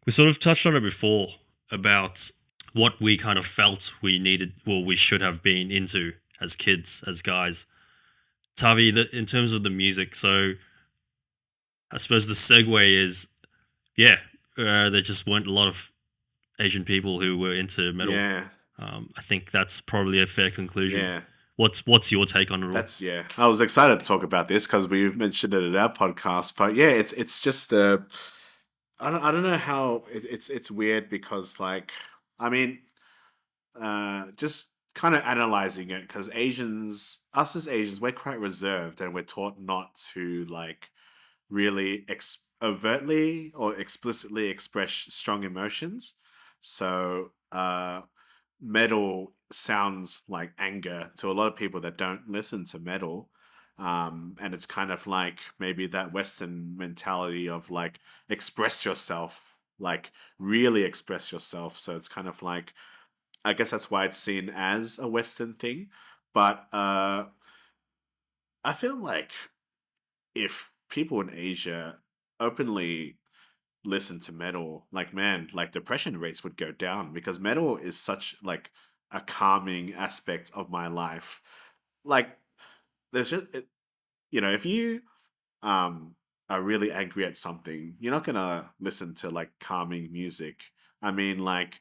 We sort of touched on it before about what we kind of felt we needed, well, we should have been into as kids, as guys. Tavi, in terms of the music, so I suppose the segue is, yeah, there just weren't a lot of Asian people who were into metal. Yeah, I think that's probably a fair conclusion. yeah. What's your take on it all? That's yeah. I was excited to talk about this because we mentioned it in our podcast. But yeah, it's just I don't know how it's weird because like I mean just kind of analyzing it because us as Asians, we're quite reserved and we're taught not to like really overtly or explicitly express strong emotions. So metal sounds like anger to a lot of people that don't listen to metal. And it's kind of like maybe that Western mentality of like express yourself, like really express yourself. So it's kind of like, I guess that's why it's seen as a Western thing. But I feel like if people in Asia openly listen to metal, like man, like depression rates would go down because metal is such like a calming aspect of my life. Like there's just if you um are really angry at something, you're not gonna listen to like calming music. I mean, like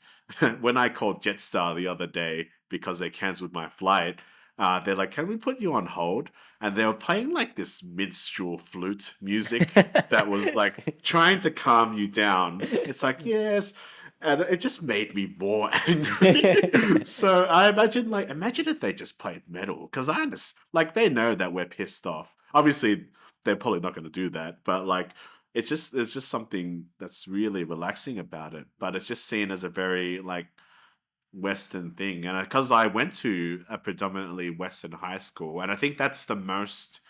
when I called Jetstar the other day because they cancelled my flight, they're like, "Can we put you on hold?" And they were playing like this minstrel flute music that was like trying to calm you down. It's like, yes, and it just made me more angry. So I imagine if they just played metal because I understand, like they know that we're pissed off. Obviously, they're probably not going to do that, but like it's just something that's really relaxing about it. But it's just seen as a very like Western thing, and because I went to a predominantly Western high school, and I think that's the most,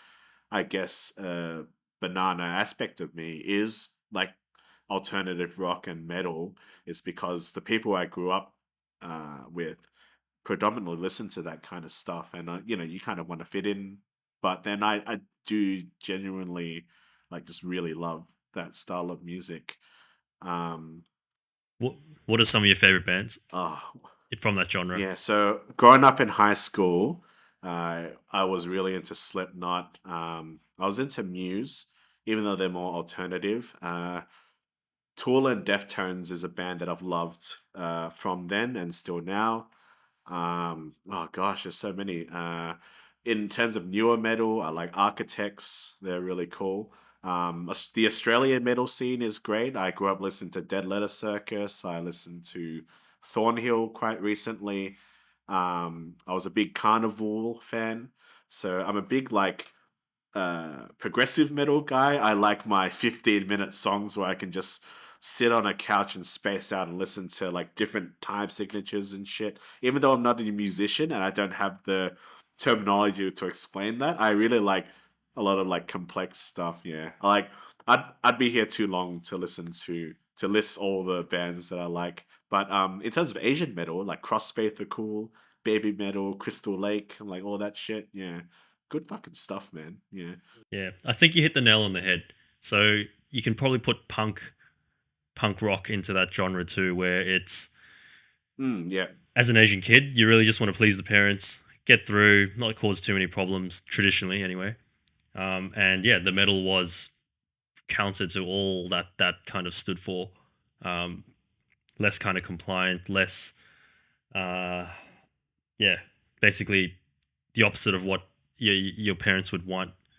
I guess, banana aspect of me is like alternative rock and metal. Is because the people I grew up with predominantly listen to that kind of stuff, and you kind of want to fit in, but then I do genuinely like just really love that style of music. Um, What What are some of your favorite bands oh, from that genre? Yeah, so growing up in high school, I was really into Slipknot. I was into Muse, even though they're more alternative. Tool and Deftones is a band that I've loved from then and still now. Oh gosh, there's so many. In terms of newer metal, I like Architects. They're really cool. The Australian metal scene is great. I grew up listening to Dead Letter Circus. I listened to Thornhill quite recently. I was a big Carnival fan, so I'm a big like progressive metal guy. I like my 15-minute songs where I can just sit on a couch and space out and listen to like different time signatures and shit. Even though I'm not a musician and I don't have the terminology to explain that, I really like a lot of like complex stuff. Yeah, I'd be here too long to listen to list all the bands that I like. But in terms of Asian metal, like Crossfaith are cool, Baby Metal, Crystal Lake, and like all that shit. Yeah, good fucking stuff, man. Yeah. Yeah, I think you hit the nail on the head. So you can probably put punk rock into that genre too, where it's, Yeah. as an Asian kid, you really just want to please the parents, get through, not cause too many problems traditionally anyway. And yeah, the metal was counter to all that kind of stood for. Um, Less kind of compliant, less yeah, basically the opposite of what your parents would want